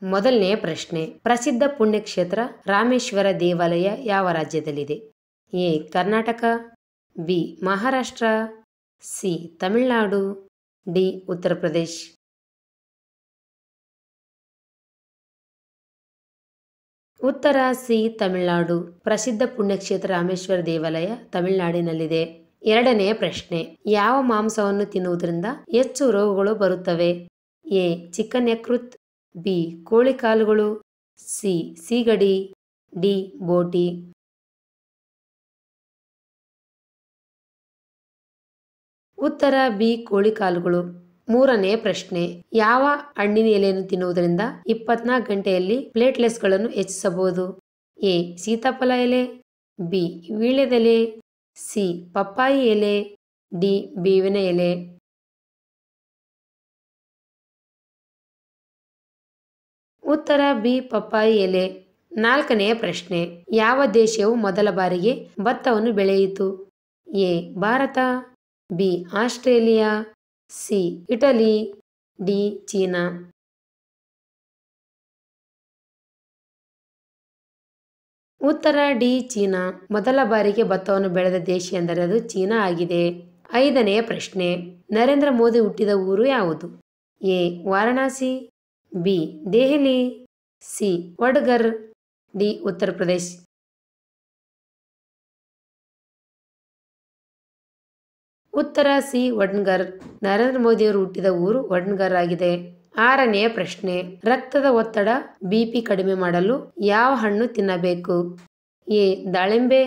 ಮೊದಲನೇ ಪ್ರಶ್ನೆ, ಪ್ರಸಿದ್ಧ ಪುಣ್ಯಕ್ಷೇತ್ರ ರಾಮೇಶ್ವರ ದೇವಾಲಯ ಯಾವ ರಾಜ್ಯದಲ್ಲಿದೆ? A Karnataka, B Maharashtra, C Tamil Nadu, D Uttar Pradesh. ಉತ್ತರ ಸಿ ತಮಿಳುನಾಡು. ಪ್ರಸಿದ್ಧ ಪುಣ್ಯಕ್ಷೇತ್ರ ರಾಮೇಶ್ವರ ದೇವಾಲಯ ತಮಿಳುನಾಡಿನಲ್ಲಿದೆ. ಎರಡನೇ ಪ್ರಶ್ನೆ, ಯಾವ ಮಾಂಸವನ್ನು ತಿನ್ನುವುದರಿಂದ ಹೆಚ್ಚು ರೋಗಗಳು ಬರುತ್ತವೆ? ಎ ಚಿಕನ್ ಯಕೃತ್, ಬಿ ಕೋಳಿ ಕಾಲುಗಳು, ಸಿ ಸೀಗಡಿ, ಡಿ ಬೋಟಿ. ಉತ್ತರ ಬಿ ಕೋಳಿ ಕಾಲುಗಳು. ಮೂರನೇ ಪ್ರಶ್ನೆ, ಯಾವ ಹಣ್ಣಿನ ಎಲೆಯನ್ನು ತಿನ್ನುವುದರಿಂದ 24 ಗಂಟೆಯಲ್ಲಿ ಪ್ಲೇಟ್ಲೆಟ್ಸ್ಗಳನ್ನು ಹೆಚ್ಚಿಸಬಹುದು? ಎ ಸೀತಾಫಲ ಎಲೆ, ಬಿ ವೀಳ್ಯದೆಲೆ, ಸಿ ಪಪ್ಪಾಯಿ ಎಲೆ, ಡಿ ಬೇವಿನ ಎಲೆ. ಉತ್ತರ ಬಿ ಪಪ್ಪಾಯಿ ಎಲೆ. ನಾಲ್ಕನೇ ಪ್ರಶ್ನೆ, ಯಾವ ದೇಶವು ಮೊದಲ ಬಾರಿಗೆ ಭತ್ತವನ್ನು ಬೆಳೆಯಿತು? A Bharat, B Australia, C Italy, D China. ಉತ್ತರ ಡಿ ಚೀನಾ. ಮೊದಲ ಬಾರಿಗೆ ಭತ್ತವನ್ನು ಬೆಳೆದ ದೇಶ ಎಂದರೆ ಅದು ಚೀನಾ ಆಗಿದೆ. ಐದನೇ ಪ್ರಶ್ನೆ, ನರೇಂದ್ರ ಮೋದಿ ಹುಟ್ಟಿದ ಊರು ಯಾವುದು? A Varanasi, B Delhi, C Vadnagar, D Uttar Pradesh. ಉತ್ತರ ಸಿ ವಡ್ನಗರ್. ನರೇಂದ್ರ ಮೋದಿಯವರು ಹುಟ್ಟಿದ ಊರು ವಡ್ನಗರ್ ಆಗಿದೆ. ಆರನೇ ಪ್ರಶ್ನೆ, ರಕ್ತದ ಒತ್ತಡ ಬಿಪಿ ಕಡಿಮೆ ಮಾಡಲು ಯಾವ ಹಣ್ಣು ತಿನ್ನಬೇಕು? ಎ ದಾಳಿಂಬೆ,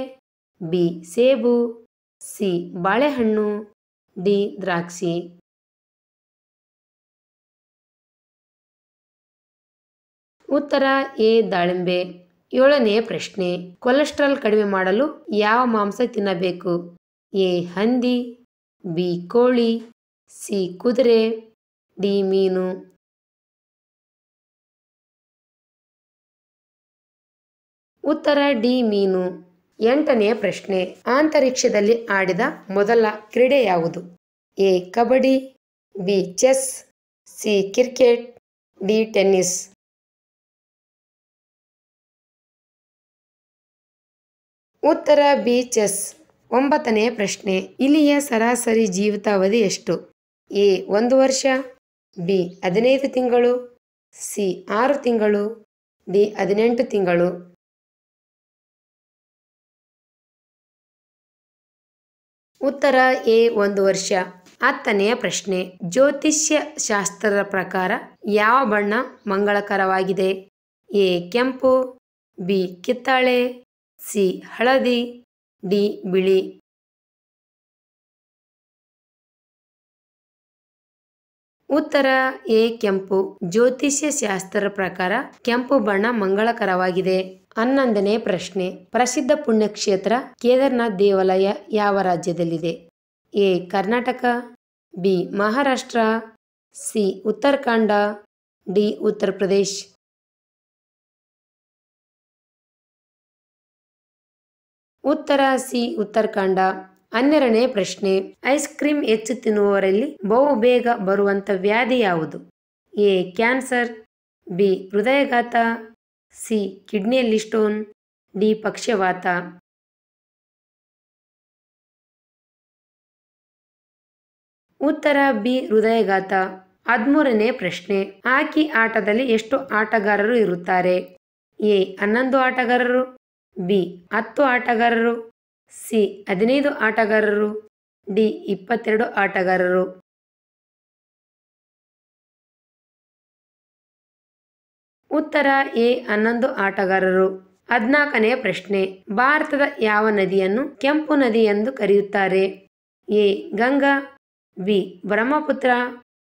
ಬಿ ಸೇಬು, ಸಿ ಬಾಳೆಹಣ್ಣು, ಡಿ ದ್ರಾಕ್ಷಿ. ಉತ್ತರ ಎ ದಾಳಿಂಬೆ. ಏಳನೇ ಪ್ರಶ್ನೆ, ಕೊಲೆಸ್ಟ್ರಾಲ್ ಕಡಿಮೆ ಮಾಡಲು ಯಾವ ಮಾಂಸ ತಿನ್ನಬೇಕು? ಎ ಹಂದಿ, ಬಿ ಕೋಳಿ, ಸಿ ಕುದುರೆ, ಡಿ ಮೀನು. ಉತ್ತರ ಡಿ ಮೀನು. ಎಂಟನೇ ಪ್ರಶ್ನೆ, ಅಂತರಿಕ್ಷದಲ್ಲಿ ಆಡಿದ ಮೊದಲ ಕ್ರೀಡೆ ಯಾವುದು? A kabaddi, B chess, C cricket, D tennis. ಉತ್ತರ ಬಿ ಚೆಸ್. ಒಂಬತ್ತನೇ ಪ್ರಶ್ನೆ, ಇಲಿಯ ಸರಾಸರಿ ಜೀವಿತಾವಧಿ ಎಷ್ಟು? ಎ 1 ವರ್ಷ, ಬಿ 15 ತಿಂಗಳು, ಸಿ 6 ತಿಂಗಳು, ಡಿ 18 ತಿಂಗಳು. ಉತ್ತರ ಎ 1 ವರ್ಷ. ಹತ್ತನೇ ಪ್ರಶ್ನೆ, ಜ್ಯೋತಿಷ್ಯ ಶಾಸ್ತ್ರದ ಪ್ರಕಾರ ಯಾವ ಬಣ್ಣ ಮಂಗಳಕರವಾಗಿದೆ? ಎ ಕೆಂಪು, ಬಿ ಕಿತ್ತಾಳೆ, ಸಿ ಹಳದಿ, ಡಿ ಬಿಳಿ. ಉತ್ತರ ಎ ಕೆಂಪು. ಜ್ಯೋತಿಷ್ಯ ಶಾಸ್ತ್ರದ ಪ್ರಕಾರ ಕೆಂಪು ಬಣ್ಣ ಮಂಗಳಕರವಾಗಿದೆ. 11ನೇ ಪ್ರಶ್ನೆ, ಪ್ರಸಿದ್ಧ ಪುಣ್ಯಕ್ಷೇತ್ರ ಕೇದಾರನಾಥ್ ದೇವಾಲಯ ಯಾವ ರಾಜ್ಯದಲ್ಲಿದೆ? A Karnataka, B Maharashtra, C Uttarakhand, D Uttar Pradesh. ಉತ್ತರ ಸಿ ಉತ್ತರಾಖಂಡ. 12ನೇ ಪ್ರಶ್ನೆ, ಐಸ್ ಕ್ರೀಮ್ ಹೆಚ್ಚು ತಿನ್ನುವವರಲ್ಲಿ ಬಹುಬೇಗ ಬರುವಂತ ವ್ಯಾಧಿ ಯಾವುದು? ಎ ಕ್ಯಾನ್ಸರ್, ಬಿ ಹೃದಯಾಘಾತ, ಸಿ ಕಿಡ್ನಿಯಲ್ಲಿ ಸ್ಟೋನ್, ಡಿ ಪಕ್ಷವಾತ. ಉತ್ತರ ಬಿ ಹೃದಯಾಘಾತ. 13ನೇ ಪ್ರಶ್ನೆ, ಹಾಕಿ ಆಟದಲ್ಲಿ ಎಷ್ಟು ಆಟಗಾರರು ಇರುತ್ತಾರೆ? ಎ 11 ಆಟಗಾರರು, ಬಿ 10 ಆಟಗಾರರು, ಸಿ 15 ಆಟಗಾರರು, ಡಿ 22 ಆಟಗಾರರು. ಉತ್ತರ ಎ 11 ಆಟಗಾರರು. 14ನೇ ಪ್ರಶ್ನೆ, ಭಾರತದ ಯಾವ ನದಿಯನ್ನು ಕೆಂಪು ನದಿ ಎಂದು ಕರೆಯುತ್ತಾರೆ? A Ganga, B Brahmaputra,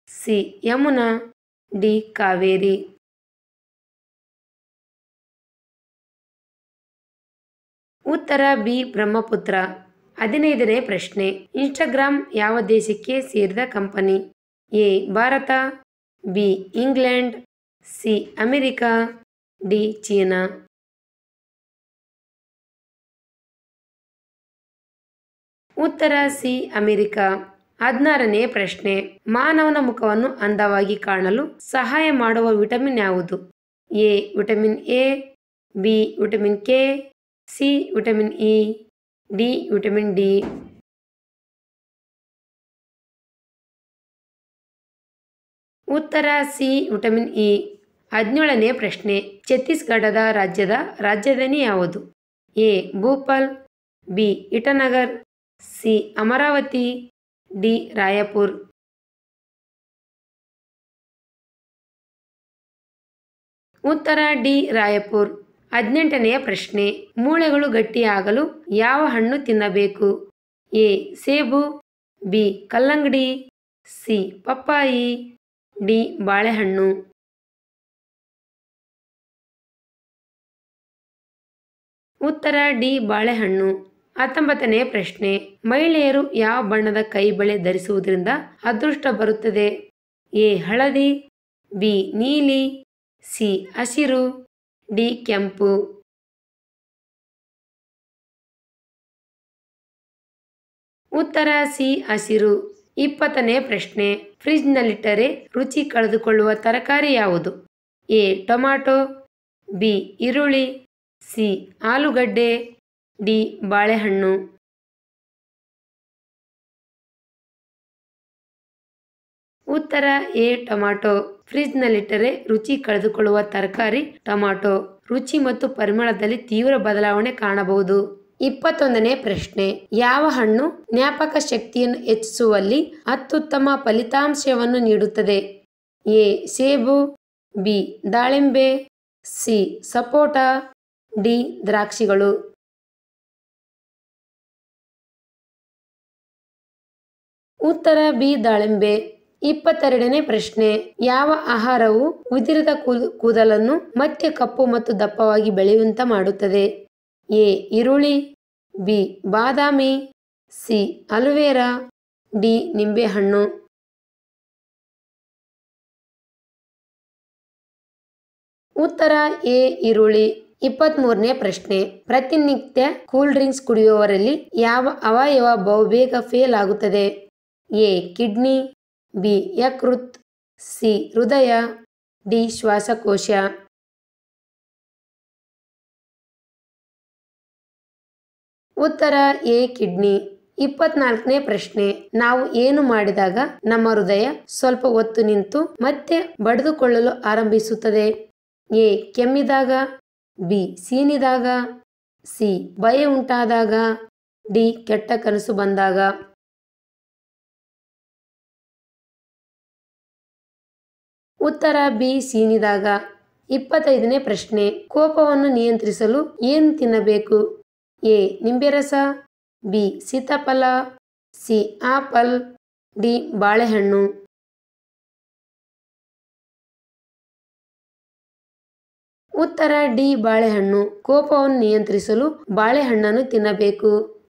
C Yamuna, D Kaveri. ಉತ್ತರ ಬಿ ಬ್ರಹ್ಮಪುತ್ರ. 15ನೇ ಪ್ರಶ್ನೆ, ಇನ್ಸ್ಟಾಗ್ರಾಮ್ ಯಾವ ದೇಶಕ್ಕೆ ಸೇರಿದ company? A Bharat, B England, C America, D China. ಉತ್ತರ ಸಿ ಅಮೆರಿಕಾ. 16ನೇ ಪ್ರಶ್ನೆ, ಮಾನವನ ಮುಖವನ್ನು ಅಂದವಾಗಿ ಕಾಣಲು ಸಹಾಯ ಮಾಡುವ ವಿಟಮಿನ್ ಯಾವುದು? A vitamin A, B vitamin K, C vitamin E, D vitamin D. ಉತ್ತರ ಸಿ ವಿಟಮಿನ್ ಇ. 17ನೇ ಪ್ರಶ್ನೆ. ಛತ್ತೀಸ್ಗಢದ ರಾಜಧಾನಿ ಯಾವುದು? A Bhopal, B Itanagar, C Amaravati, D Raipur. ಉತ್ತರ ಡಿ ರಾಯಪುರ್. 18ನೇ ಪ್ರಶ್ನೆ. ಮೂಳೆಗಳು ಗಟ್ಟಿಯಾಗಲು ಯಾವ ಹಣ್ಣು ತಿನ್ನಬೇಕು? ಎ ಸೇಬು, ಬಿ ಕಲ್ಲಂಗಡಿ, ಸಿ ಪಪ್ಪಾಯಿ, ಡಿ ಬಾಳೆಹಣ್ಣು. ಉತ್ತರ ಡಿ ಬಾಳೆಹಣ್ಣು. 19ನೇ ಪ್ರಶ್ನೆ. ಮಹಿಳೆಯರು ಯಾವ ಬಣ್ಣದ ಕೈಬಳೆ ಧರಿಸುವುದರಿಂದ ಅದೃಷ್ಟ ಬರುತ್ತದೆ? ಎ ಹಳದಿ, ಬಿ ನೀಲಿ, ಸಿ ಹಸಿರು, ಡಿ ಕೆಂಪು. ಉತ್ತರ ಸಿ ಹಸಿರು. 20ನೇ ಪ್ರಶ್ನೆ. ಫ್ರಿಜ್ನಲ್ಲಿಟ್ಟರೆ ರುಚಿ ಕಳೆದುಕೊಳ್ಳುವ ತರಕಾರಿ ಯಾವುದು? ಎ ಟೊಮ್ಯಾಟೊ, ಬಿ ಈರುಳ್ಳಿ, ಸಿ ಆಲೂಗಡ್ಡೆ, ಡಿ ಬಾಳೆಹಣ್ಣು. ಉತ್ತರ ಎ ಟೊಮ್ಯಾಟೊ. ಫ್ರಿಜ್ನಲ್ಲಿಟ್ಟರೆ ರುಚಿ ಕಳೆದುಕೊಳ್ಳುವ ತರಕಾರಿ ಟೊಮ್ಯಾಟೊ. ರುಚಿ ಮತ್ತು ಪರಿಮಳದಲ್ಲಿ ತೀವ್ರ ಬದಲಾವಣೆ ಕಾಣಬಹುದು. 21ನೇ ಪ್ರಶ್ನೆ. ಯಾವ ಹಣ್ಣು ಜ್ಞಾಪಕ ಶಕ್ತಿಯನ್ನು ಹೆಚ್ಚಿಸುವಲ್ಲಿ ಅತ್ಯುತ್ತಮ ಫಲಿತಾಂಶವನ್ನು ನೀಡುತ್ತದೆ? ಎ ಸೇಬು, ಬಿ ದಾಳಿಂಬೆ, ಸಿ ಸಪೋಟ, ಡಿ ದ್ರಾಕ್ಷಿಗಳು. ಉತ್ತರ ಬಿ ದಾಳಿಂಬೆ. 22ನೇ ಪ್ರಶ್ನೆ. ಯಾವ ಆಹಾರವು ಉದುರಿದ ಕೂದಲನ್ನು ಮತ್ತೆ ಕಪ್ಪು ಮತ್ತು ದಪ್ಪವಾಗಿ ಬೆಳೆಯುವಂತೆ ಮಾಡುತ್ತದೆ? ಎ ಈರುಳ್ಳಿ, ಬಿ ಬಾದಾಮಿ, ಸಿ ಅಲೋವೆರಾ, ಡಿ ನಿಂಬೆಹಣ್ಣು. ಉತ್ತರ ಎ ಈರುಳ್ಳಿ. 23ನೇ ಪ್ರಶ್ನೆ. ಪ್ರತಿನಿತ್ಯ ಕೂಲ್ ಡ್ರಿಂಕ್ಸ್ ಕುಡಿಯುವವರಲ್ಲಿ ಯಾವ ಅವಯವ ಬಹುಬೇಗ ಫೇಲ್ ಆಗುತ್ತದೆ? ಎ ಕಿಡ್ನಿ, ಬಿ ಯಕೃತ್, ಸಿ ಹೃದಯ, ಡಿ ಶ್ವಾಸಕೋಶ. ಉತ್ತರ ಎ ಕಿಡ್ನಿ. 24ನೇ ಪ್ರಶ್ನೆ. ನಾವು ಏನು ಮಾಡಿದಾಗ ನಮ್ಮ ಹೃದಯ ಸ್ವಲ್ಪ ಹೊತ್ತು ನಿಂತು ಮತ್ತೆ ಬಡಿದುಕೊಳ್ಳಲು ಆರಂಭಿಸುತ್ತದೆ? ಎ ಕೆಮ್ಮಿದಾಗ, ಬಿ ಸೀನಿದಾಗ, ಸಿ ಭಯ ಉಂಟಾದಾಗ, ಡಿ ಕೆಟ್ಟ ಕನಸು ಬಂದಾಗ. ಉತ್ತರ ಬಿ ಸೀನಿದಾಗ. 25ನೇ ಪ್ರಶ್ನೆ. ಕೋಪವನ್ನು ನಿಯಂತ್ರಿಸಲು ಏನು ತಿನ್ನಬೇಕು? ಎ ನಿಂಬೆ ರಸ, ಬಿ ಸೀತಾಫಲ, ಸಿ ಆಪಲ್, ಡಿ ಬಾಳೆಹಣ್ಣು. ಉತ್ತರ ಡಿ ಬಾಳೆಹಣ್ಣು. ಕೋಪವನ್ನು ನಿಯಂತ್ರಿಸಲು ಬಾಳೆಹಣ್ಣನ್ನು ತಿನ್ನಬೇಕು.